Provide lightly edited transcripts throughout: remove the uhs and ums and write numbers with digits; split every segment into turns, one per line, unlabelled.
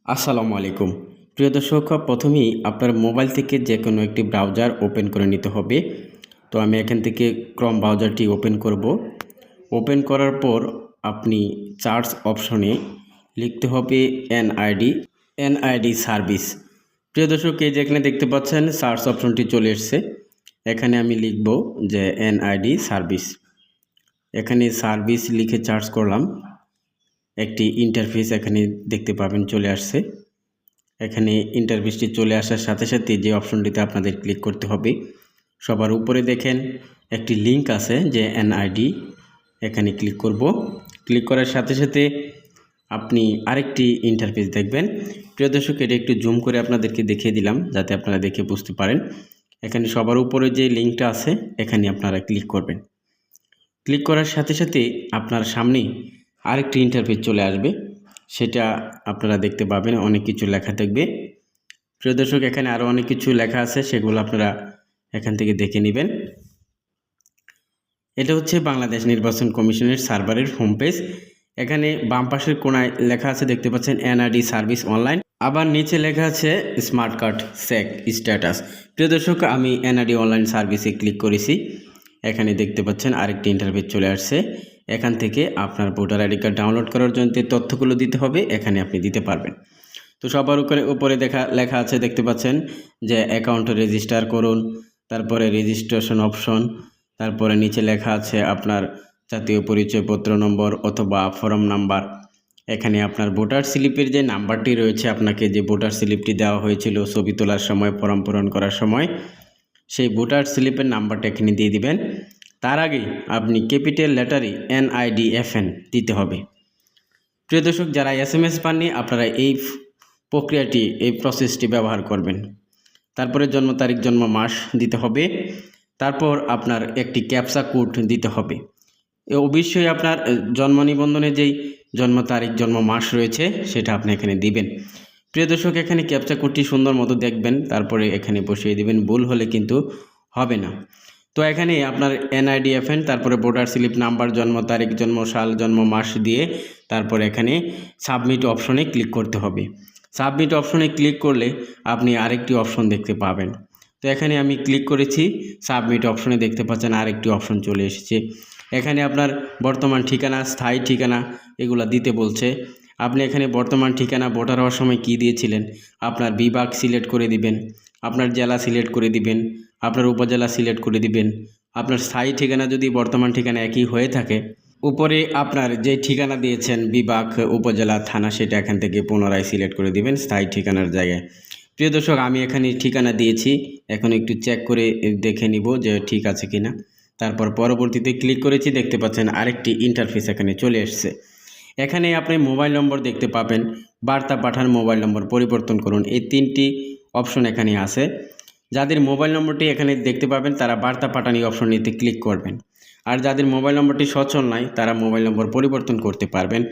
আসসালামু আলাইকুম। প্রিয় দর্শক, প্রথমেই আপনার মোবাইল থেকে যে কোনো একটি ব্রাউজার ওপেন করে নিতে হবে। তো আমি এখান থেকে ক্রোম ব্রাউজারটি ওপেন করব। ওপেন করার পর আপনি সার্চ অপশনে লিখতে হবে এনআইডি সার্ভিস। প্রিয় দর্শক, এই যে এখানে দেখতে পাচ্ছেন সার্চ অপশনটি চলে এসেছে। এখানে আমি লিখব যে এনআইডি সার্ভিস। এখানে সার্ভিস লিখে সার্চ করলাম। একটি ইন্টারফেস এখানে দেখতে পাবেন চলে আসছে। এখানে ইন্টারফেসটি চলে আসার সাথে সাথে যে অপশনটিতে আপনাদের ক্লিক করতে হবে, সবার উপরে দেখেন একটি লিংক আছে যে এনআইডি, এখানে ক্লিক করব। ক্লিক করার সাথে সাথে আপনি আরেকটি ইন্টারফেস দেখবেন। প্রিয় দর্শক, এটা একটু জুম করে আপনাদেরকে দেখিয়ে দিলাম যাতে আপনারা দেখে বুঝতে পারেন। এখানে সবার উপরে যে লিংকটা আছে এখানে আপনারা ক্লিক করবেন। ক্লিক করার সাথে সাথে আপনার সামনে আরেকটি ইন্টারফেস চলে আসবে, সেটা আপনারা দেখতে পাবেন, অনেক কিছু লেখা থাকবে। প্রিয় দর্শক, এখানে আরও অনেক কিছু লেখা আছে, সেগুলো আপনারা এখান থেকে দেখে নেবেন। এটা হচ্ছে বাংলাদেশ নির্বাচন কমিশনের সার্ভারের হোম পেজ। এখানে বাম পাশের কোণায় লেখা আছে, দেখতে পাচ্ছেন এনআইডি সার্ভিস অনলাইন। আবার নিচে লেখা আছে স্মার্ট কার্ড চেক স্ট্যাটাস। প্রিয় দর্শক, আমি এনআইডি অনলাইন সার্ভিসে ক্লিক করেছি। এখানে দেখতে পাচ্ছেন আরেকটি ইন্টারফেস চলে আসছে। এখান থেকে আপনার ভোটার আইডি কার্ড ডাউনলোড করার জন্য যে তথ্যগুলো দিতে হবে এখানে আপনি দিতে পারবেন। তো সবার উপরে লেখা আছে, দেখতে পাচ্ছেন যে অ্যাকাউন্ট রেজিস্টার করুন, তারপরে রেজিস্ট্রেশন অপশন, তারপরে নিচে লেখা আছে আপনার জাতীয় পরিচয়পত্র নম্বর অথবা ফর্ম নাম্বার। এখানে আপনার ভোটার স্লিপের যে নাম্বারটি রয়েছে, আপনাকে যে ভোটার স্লিপটি দেওয়া হয়েছিল ছবি তোলার সময়, ফর্ম পূরণ করার সময়, সেই ভোটার স্লিপের নাম্বারটা এখানে দিয়ে দিবেন। তার আগে আপনি ক্যাপিটাল লেটারে NIDFN দিতে হবে। প্রিয় দর্শক, যারা SMS পাননি আপনারা এই প্রক্রিয়াটি, এই প্রসেসটি ব্যবহার করবেন। তারপরে জন্ম তারিখ, জন্ম মাস দিতে হবে। তারপর আপনার একটি ক্যাপচা কোড দিতে হবে। অবশ্যই আপনার জন্ম নিবন্ধনে যেই জন্ম তারিখ, জন্ম মাস রয়েছে সেটা আপনি এখানে দিবেন। প্রিয় দর্শক, এখানে ক্যাপচা কোডটি সুন্দর মতো দেখবেন, তারপরে এখানে বসিয়ে দিবেন। ভুল হলে কিন্তু হবে না। তো এখানে আপনার NIDFN, তারপরে ভোটার স্লিপ নাম্বার, জন্ম তারিখ, জন্ম সাল, জন্ম মাস দিয়ে তারপরে এখানে সাবমিট অপশনে ক্লিক করতে হবে। সাবমিট অপশনে ক্লিক করলে আপনি আরেকটি অপশন দেখতে পাবেন। তো এখানে আমি ক্লিক করেছি, সাবমিট অপশনে দেখতে পাচ্ছেন আরেকটি অপশন চলে এসেছে। এখানে আপনার বর্তমান ঠিকানা, স্থায়ী ঠিকানা এগুলো দিতে বলছে। আপনি এখানে বর্তমান ঠিকানা ভোটার হওয়ার সময় কী দিয়েছিলেন, আপনার বিভাগ সিলেক্ট করে দিবেন, আপনার জেলা সিলেক্ট করে দিবেন, আপনার উপজেলা সিলেক্ট করে দিবেন। আপনার স্থায়ী ঠিকানা যদি বর্তমান ঠিকানা একই হয়ে থাকে, উপরে আপনার যে ঠিকানা দিয়েছেন বিভাগ, উপজেলা, থানা, সেটা এখান থেকে পুনরায় সিলেক্ট করে দিবেন স্থায়ী ঠিকানার জায়গায়। প্রিয় দর্শক, আমি এখানে ঠিকানা দিয়েছি, এখন একটু চেক করে দেখে নিব যে ঠিক আছে কিনা। তারপর পরবর্তীতে ক্লিক করেছি, দেখতে পাচ্ছেন আরেকটি ইন্টারফেস এখানে চলে এসছে। এখানে আপনি মোবাইল নম্বর দেখতে পাবেন, বার্তা পাঠান, মোবাইল নম্বর পরিবর্তন করুন, এই তিনটি অপশন এখানে আছে। যাদের মোবাইল নম্বরটি এখানে দেখতে পাবেন তারা বার্তা পাঠানি অপশনটিতে ক্লিক করবেন, আর যাদের মোবাইল নম্বরটি সচল নয় তারা মোবাইল নম্বর পরিবর্তন করতে পারবেন।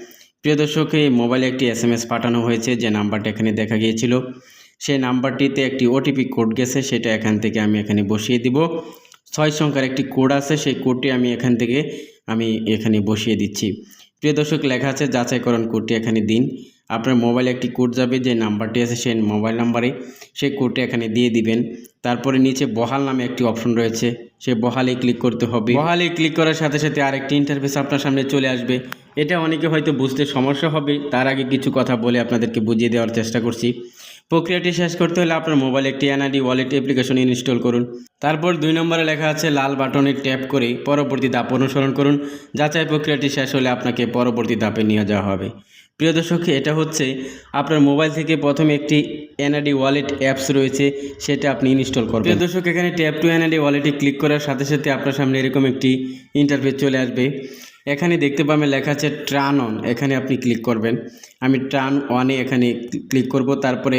প্রিয় দর্শক, এই মোবাইলে একটি SMS পাঠানো হয়েছে, যে নাম্বারটা এখানে দেখা গিয়েছিল সেই নাম্বারটিতে একটি OTP কোড গেছে, সেটা এখান থেকে আমি এখানে বসিয়ে দিব। 6 সংখ্যার একটি কোড আছে, সেই কোডটি আমি এখানে বসিয়ে দিচ্ছি। প্রিয় দর্শক, লেখা আছে যাচাইকরণ কোডটি এখানে দিন। আপনার মোবাইলে একটি কোড যাবে, যে নাম্বারটি আছে সেই মোবাইল নাম্বারে সেই কোডটি এখানে দিয়ে দিবেন। তারপরে নিচে বহাল নামে একটি অপশন রয়েছে, সেই বহালে ক্লিক করতে হবে। বহালে ক্লিক করার সাথে সাথে আরেকটি ইন্টারফেস আপনার সামনে চলে আসবে। এটা অনেকে হয়তো বুঝতে সমস্যা হবে, তার আগে কিছু কথা বলে আপনাদেরকে বুঝিয়ে দেওয়ার চেষ্টা করছি। প্রক্রিয়াটি শেষ করতে হলে আপনার মোবাইলে একটি NID ওয়ালেট অ্যাপ্লিকেশন ইনস্টল করুন। তারপর 2 নম্বরে লেখা আছে লাল বাটনে ট্যাপ করে পরবর্তী ধাপ অনুসরণ করুন। যাচাই প্রক্রিয়াটি শেষ হলে আপনাকে পরবর্তী ধাপে নিয়ে যাওয়া হবে। প্রিয় দর্শক, এটা হচ্ছে আপনার মোবাইল থেকে প্রথমে একটি NID ওয়ালেট অ্যাপস রয়েছে, সেটা আপনি ইনস্টল করবেন। প্রিয় দর্শক, এখানে ট্যাপ টু NID ওয়ালেটে ক্লিক করার সাথে সাথে আপনার সামনে এরকম একটি ইন্টারফেস চলে আসবে। এখানে দেখতে পাবেন লেখা আছে টার্ন অন, এখানে আপনি ক্লিক করবেন। আমি টার্ন অনে এখানে ক্লিক করব, তারপরে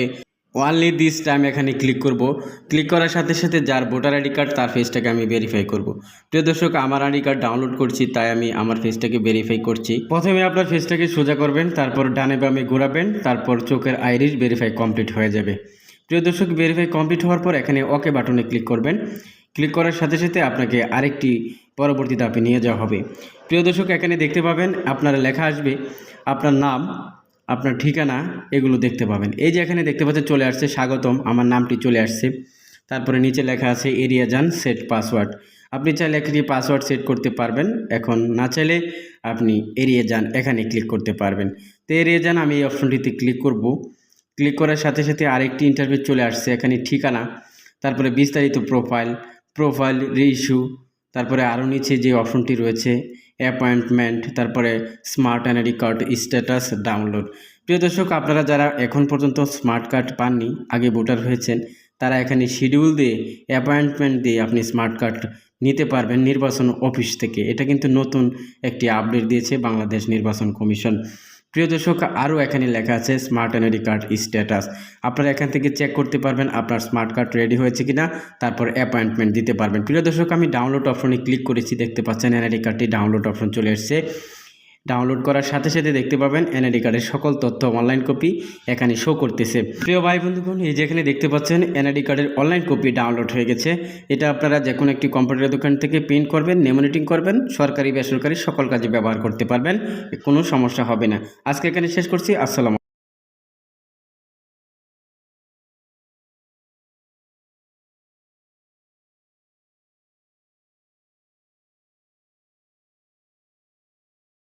অনলি দিস টাইম এখানে ক্লিক করব। ক্লিক করার সাথে সাথে যার ভোটার আইডি কার্ড তার ফেসটাকে আমি ভেরিফাই করব। প্রিয় দর্শক, আমার আইডি কার্ড ডাউনলোড করছি, তাই আমি আমার ফেসটাকে ভেরিফাই করছি। প্রথমে আপনার ফেসটাকে সোজা করবেন, তারপর ডানে বামে ঘোরাবেন, তারপর চোখের আইরিশ ভেরিফাই কমপ্লিট হয়ে যাবে। প্রিয় দর্শক, ভেরিফাই কমপ্লিট হওয়ার পর এখানে ওকে বাটনে ক্লিক করবেন। ক্লিক করার সাথে সাথে আপনাকে আরেকটি পরবর্তী ধাপে নিয়ে যাওয়া হবে। প্রিয় দর্শক, এখানে দেখতে পাবেন আপনার লেখা আসবে আপনার নাম, আপনার ঠিকানা এগুলো দেখতে পাবেন। এই যে এখানে দেখতে পাচ্ছেন চলে আসছে স্বাগতম, আমার নামটি চলে আসছে। তারপরে নিচে লেখা আছে এরিয়া যান সেট পাসওয়ার্ড। আপনি চাইলে একটি পাসওয়ার্ড সেট করতে পারবেন, এখন না চাইলে আপনি এড়িয়ে যান এখানে ক্লিক করতে পারবেন। তো এড়িয়ে যান, আমি এই অপশনটিতে ক্লিক করব। ক্লিক করার সাথে সাথে আরেকটি ইন্টারভিউ চলে আসছে, এখানে ঠিকানা, তারপরে বিস্তারিত প্রোফাইল রিইস্যু, তারপরে আরও নিচে যে অপশনটি রয়েছে অ্যাপয়েন্টমেন্ট, তারপরে smart NID card status download. প্রিয় দর্শক, আপনারা যারা এখন পর্যন্ত স্মার্ট কার্ড পাননি, আগে ভোটার হয়েছেন, তারা এখানে শিডিউল দিয়ে অ্যাপয়েন্টমেন্ট দিয়ে আপনি স্মার্ট কার্ড নিতে পারবেন নির্বাচন অফিস থেকে। এটা কিন্তু নতুন একটি আপডেট দিয়েছে বাংলাদেশ নির্বাচন কমিশন। প্রিয় দর্শক, আরও এখানে লেখা আছে স্মার্ট এনআইডি কার্ড স্ট্যাটাস। আপনারা এখান থেকে চেক করতে পারবেন আপনার স্মার্ট কার্ড রেডি হয়েছে কিনা, তারপর অ্যাপয়েন্টমেন্ট দিতে পারবেন। প্রিয় দর্শক, আমি ডাউনলোড অপশনে ক্লিক করেছি, দেখতে পাচ্ছেন এনআইডি কার্ডটি ডাউনলোড অপশন চলে এসেছে। ডাউনলোড করার সাথে সাথে দেখতে পাবেন এনআইডি কার্ডের সকল তথ্য অনলাইন কপি এখানে শো করতেছে। প্রিয় ভাই বন্ধুগণ, এই যেখানে দেখতে পাচ্ছেন এনআইডি কার্ডের অনলাইন কপি ডাউনলোড হয়ে গেছে। এটা আপনারা যে কোনো একটি কম্পিউটার দোকান থেকে প্রিন্ট করবেন, লেমিনেটিং করবেন, সরকারি বেসরকারি সকল কাজে ব্যবহার করতে পারবেন, কোনো সমস্যা হবে না। আজকে এখানে শেষ করছি। আসসালাম।